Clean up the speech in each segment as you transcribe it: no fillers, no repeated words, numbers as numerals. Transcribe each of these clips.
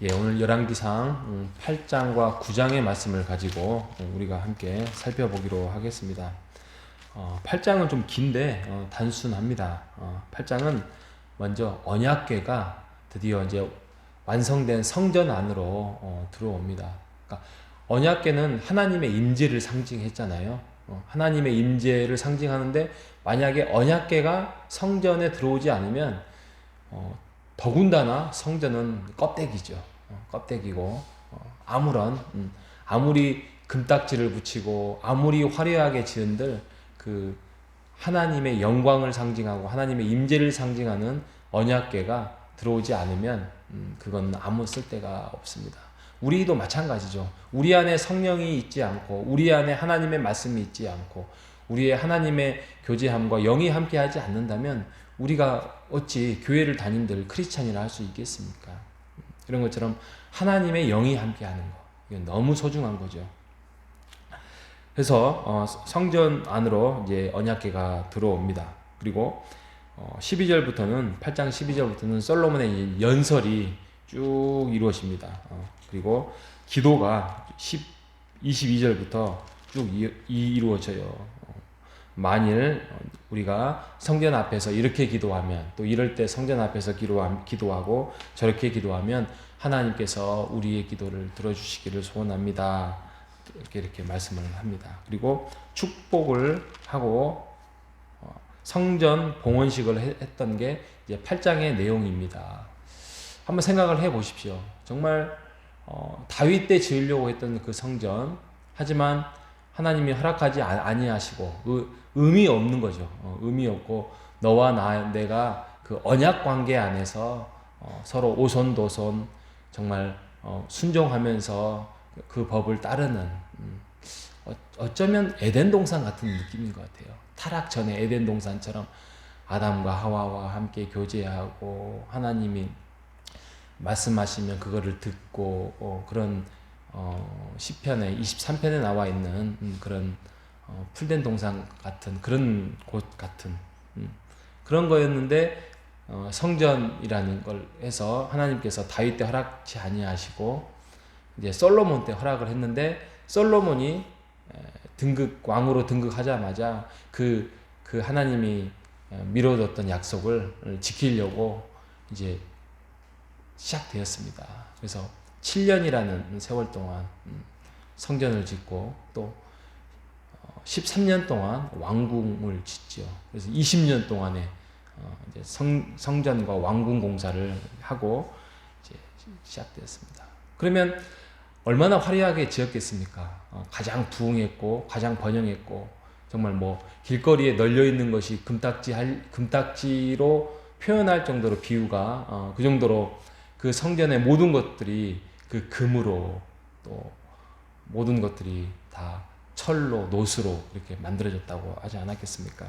오늘 열왕기상 8장과 9장의 말씀을 가지고 우리가 함께 살펴보기로 하겠습니다. 8장은 좀 긴데 단순합니다. 8장은 먼저 언약궤가 드디어 이제 완성된 성전 안으로 들어옵니다. 그러니까 언약궤는 하나님의 임재를 상징했잖아요. 하나님의 임재를 상징하는데 만약에 언약궤가 성전에 들어오지 않으면 더군다나 성전은 껍데기죠. 껍데기고 아무리 금딱지를 붙이고 아무리 화려하게 지은들 그 하나님의 영광을 상징하고 하나님의 임재를 상징하는 언약궤가 들어오지 않으면 그건 아무 쓸데가 없습니다. 우리도 마찬가지죠. 우리 안에 성령이 있지 않고 우리 안에 하나님의 말씀이 있지 않고 우리의 하나님의 교제함과 영이 함께하지 않는다면 우리가 어찌 교회를 다닌들 크리스찬이라 할 수 있겠습니까? 이런 것처럼 하나님의 영이 함께하는 거, 이건 너무 소중한 거죠. 그래서 성전 안으로 이제 언약궤가 들어옵니다. 그리고 12절부터는 8장 12절부터는 솔로몬의 연설이 쭉 이루어집니다. 그리고 기도가 22절부터 쭉 이루어져요. 만일 우리가 성전 앞에서 이렇게 기도하면 또 이럴 때 성전 앞에서 기도하고 저렇게 기도하면 하나님께서 우리의 기도를 들어주시기를 소원합니다. 이렇게 말씀을 합니다. 그리고 축복을 하고 성전 봉헌식을 했던 게 이제 8장의 내용입니다. 한번 생각을 해 보십시오. 정말 다윗 때 지으려고 했던 그 성전, 하지만 하나님이 허락하지 아니하시고 의미 없는 거죠. 의미 없고 너와 내가 그 언약 관계 안에서 서로 오손도손 정말 순종하면서 그 법을 따르는 어쩌면 에덴 동산 같은 느낌인 것 같아요. 타락 전에 에덴 동산처럼 아담과 하와와 함께 교제하고 하나님이 말씀하시면 그거를 듣고 그런 시편에 23편에 나와 있는 그런 풀된 동산 같은 그런 곳 같은 그런 거였는데 성전이라는 걸 해서 하나님께서 다윗 때 허락치 아니하시고 이제 솔로몬 때 허락을 했는데 솔로몬이 왕으로 등극하자마자 그 하나님이 미뤄뒀던 약속을 지키려고 이제 시작되었습니다. 그래서 7년이라는 세월 동안 성전을 짓고 또 13년 동안 왕궁을 짓죠. 그래서 20년 동안에 이제 성전과 왕궁 공사를 하고 이제 시작되었습니다. 그러면 얼마나 화려하게 지었겠습니까? 가장 부흥했고 가장 번영했고 정말 뭐 길거리에 널려 있는 것이 금딱지로 표현할 정도로 비유가 그 정도로 그 성전의 모든 것들이 그 금으로 또 모든 것들이 다 철로 노수로 이렇게 만들어졌다고 하지 않았겠습니까?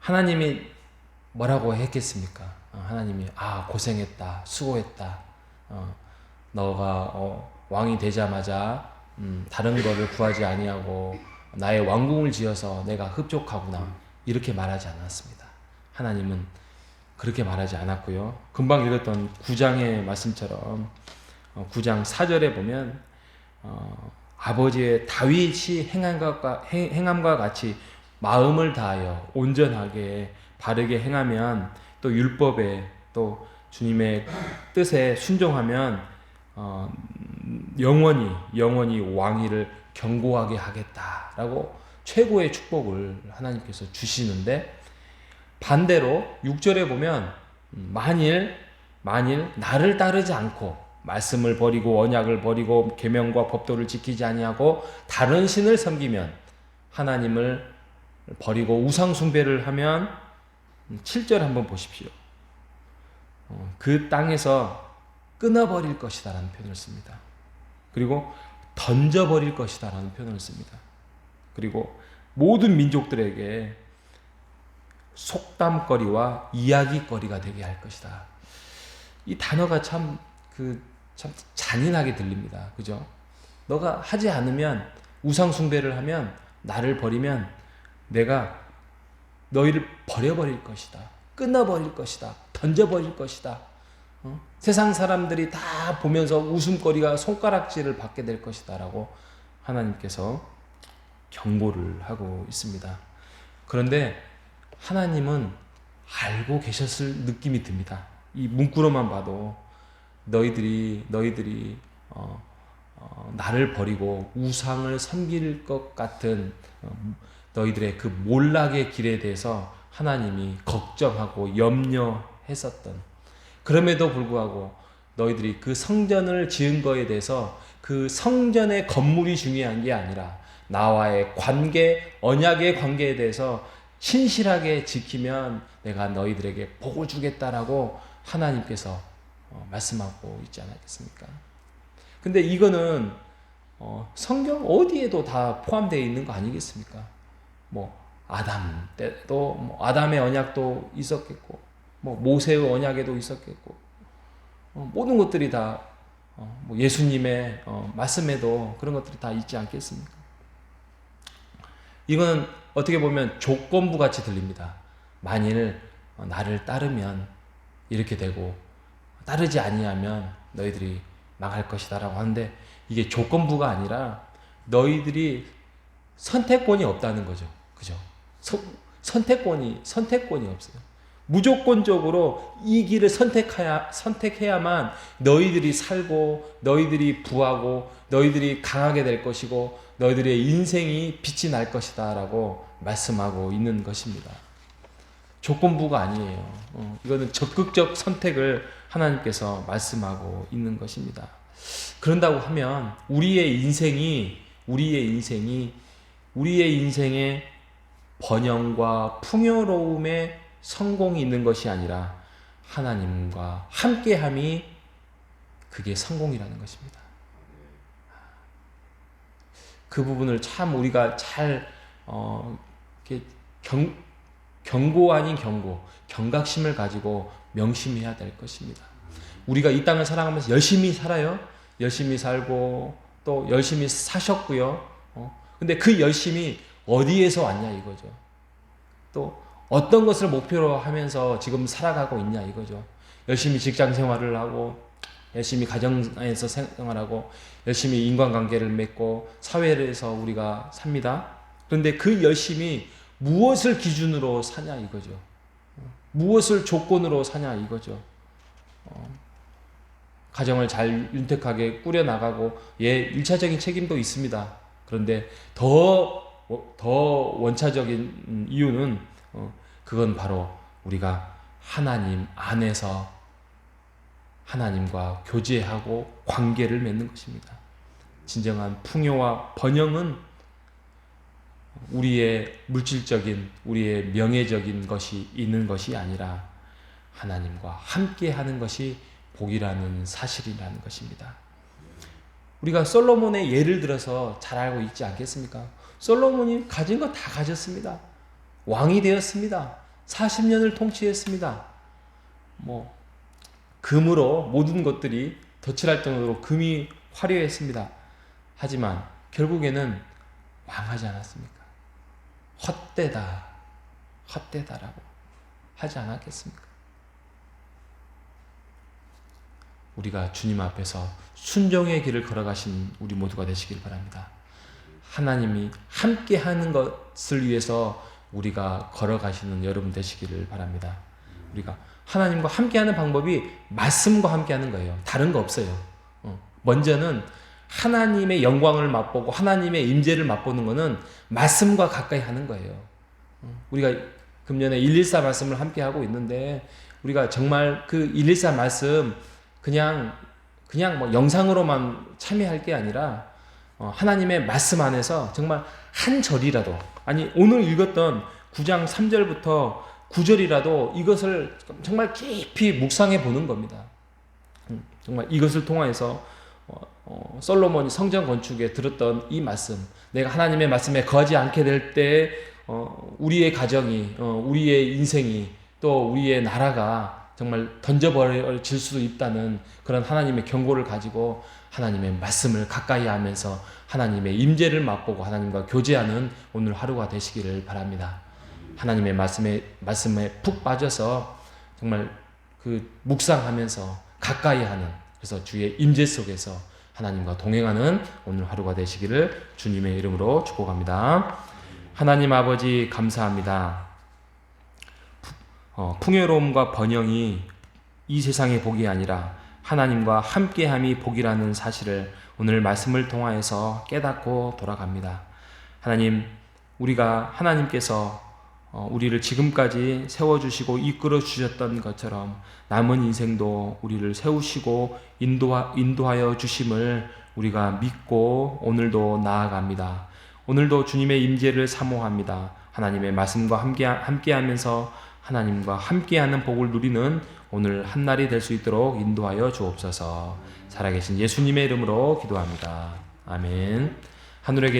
하나님이 뭐라고 했겠습니까? 하나님이 고생했다, 수고했다. 너가 왕이 되자마자 다른 거를 구하지 아니하고 나의 왕궁을 지어서 내가 흡족하구나 이렇게 말하지 않았습니다. 하나님은 그렇게 말하지 않았고요. 금방 읽었던 9장의 말씀처럼 9장 4절에 보면 아버지의 다윗이 행함과 같이 마음을 다하여 온전하게 바르게 행하면 또 율법에 또 주님의 뜻에 순종하면 영원히 왕위를 견고하게 하겠다라고 최고의 축복을 하나님께서 주시는데 반대로 6절에 보면 만일 나를 따르지 않고 말씀을 버리고 언약을 버리고 계명과 법도를 지키지 아니하고 다른 신을 섬기면 하나님을 버리고 우상 숭배를 하면 7절 한번 보십시오. 그 땅에서 끊어버릴 것이다 라는 표현을 씁니다. 그리고 던져버릴 것이다 라는 표현을 씁니다. 그리고 모든 민족들에게 속담거리와 이야기거리가 되게 할 것이다. 이 단어가 참 잔인하게 들립니다. 그죠? 너가 하지 않으면 우상 숭배를 하면 나를 버리면 내가 너희를 버려버릴 것이다. 끊어버릴 것이다. 던져버릴 것이다. 세상 사람들이 다 보면서 웃음거리가 손가락질을 받게 될 것이다라고 하나님께서 경고를 하고 있습니다. 그런데 하나님은 알고 계셨을 느낌이 듭니다. 이 문구로만 봐도 너희들이 나를 버리고 우상을 섬길 것 같은 너희들의 그 몰락의 길에 대해서 하나님이 걱정하고 염려했었던, 그럼에도 불구하고 너희들이 그 성전을 지은 거에 대해서 그 성전의 건물이 중요한 게 아니라 나와의 관계, 언약의 관계에 대해서 신실하게 지키면 내가 너희들에게 복을 주겠다라고 하나님께서 말씀하고 있지 않았겠습니까? 근데 이거는 성경 어디에도 다 포함되어 있는 거 아니겠습니까? 뭐 아담 때도 아담의 언약도 있었겠고, 모세의 언약에도 있었겠고, 모든 것들이 다 예수님의 말씀에도 그런 것들이 다 있지 않겠습니까? 이건 어떻게 보면 조건부 같이 들립니다. 만일 나를 따르면 이렇게 되고 따르지 아니하면 너희들이 망할 것이다라고 하는데, 이게 조건부가 아니라 너희들이 선택권이 없다는 거죠. 그죠? 선택권이 없어요. 무조건적으로 이 길을 선택해야만 너희들이 살고 너희들이 부하고 너희들이 강하게 될 것이고 너희들의 인생이 빛이 날 것이다 라고 말씀하고 있는 것입니다. 조건부가 아니에요. 이거는 적극적 선택을 하나님께서 말씀하고 있는 것입니다. 그런다고 하면 우리의 인생의 번영과 풍요로움에 성공이 있는 것이 아니라 하나님과 함께함이 그게 성공이라는 것입니다. 그 부분을 참 우리가 잘 경고 아닌 경각심을 가지고 명심해야 될 것입니다. 우리가 이 땅을 살아가면서 열심히 살아요. 열심히 살고 또 열심히 사셨고요. 근데 그 열심이 어디에서 왔냐 이거죠. 또 어떤 것을 목표로 하면서 지금 살아가고 있냐 이거죠. 열심히 직장 생활을 하고 열심히 가정에서 생활하고 열심히 인간관계를 맺고 사회에서 우리가 삽니다. 그런데 그 열심이 무엇을 기준으로 사냐 이거죠. 무엇을 조건으로 사냐 이거죠. 가정을 잘 윤택하게 꾸려나가고 1차적인 책임도 있습니다. 그런데 더 원차적인 이유는 그건 바로 우리가 하나님 안에서 하나님과 교제하고 관계를 맺는 것입니다. 진정한 풍요와 번영은 우리의 물질적인, 우리의 명예적인 것이 있는 것이 아니라 하나님과 함께 하는 것이 복이라는 사실이라는 것입니다. 우리가 솔로몬의 예를 들어서 잘 알고 있지 않겠습니까? 솔로몬이 가진 거 다 가졌습니다. 왕이 되었습니다. 40년을 통치했습니다. 금으로 모든 것들이 덧칠할 정도로 금이 화려했습니다. 하지만 결국에는 망하지 않았습니까? 헛되다라고 하지 않았겠습니까? 우리가 주님 앞에서 순종의 길을 걸어가신 우리 모두가 되시길 바랍니다. 하나님이 함께 하는 것을 위해서 우리가 걸어가시는 여러분 되시기를 바랍니다. 우리가 하나님과 함께하는 방법이 말씀과 함께하는 거예요. 다른 거 없어요. 먼저는 하나님의 영광을 맛보고 하나님의 임재를 맛보는 것은 말씀과 가까이 하는 거예요. 우리가 금년에 114 말씀을 함께 하고 있는데 우리가 정말 그 114 말씀 그냥 영상으로만 참여할 게 아니라 하나님의 말씀 안에서 정말 한 절이라도, 아니 오늘 읽었던 9장 3절부터 9절이라도 이것을 정말 깊이 묵상해 보는 겁니다. 정말 이것을 통해서 솔로몬이 성전 건축에 들었던 이 말씀, 내가 하나님의 말씀에 거하지 않게 될 때 우리의 가정이, 우리의 인생이, 또 우리의 나라가 정말 던져버려질 수도 있다는 그런 하나님의 경고를 가지고 하나님의 말씀을 가까이 하면서 하나님의 임재를 맛보고 하나님과 교제하는 오늘 하루가 되시기를 바랍니다. 하나님의 말씀에 푹 빠져서 정말 그 묵상하면서 가까이 하는, 그래서 주의 임재 속에서 하나님과 동행하는 오늘 하루가 되시기를 주님의 이름으로 축복합니다. 하나님 아버지 감사합니다. 풍요로움과 번영이 이 세상의 복이 아니라 하나님과 함께함이 복이라는 사실을 오늘 말씀을 통하여서 깨닫고 돌아갑니다. 하나님, 우리가 하나님께서 우리를 지금까지 세워주시고 이끌어 주셨던 것처럼 남은 인생도 우리를 세우시고 인도하여 주심을 우리가 믿고 오늘도 나아갑니다. 오늘도 주님의 임재를 사모합니다. 하나님의 말씀과 함께하면서 하나님과 함께하는 복을 누리는 오늘 한날이 될 수 있도록 인도하여 주옵소서. 살아계신 예수님의 이름으로 기도합니다. 아멘. 하늘에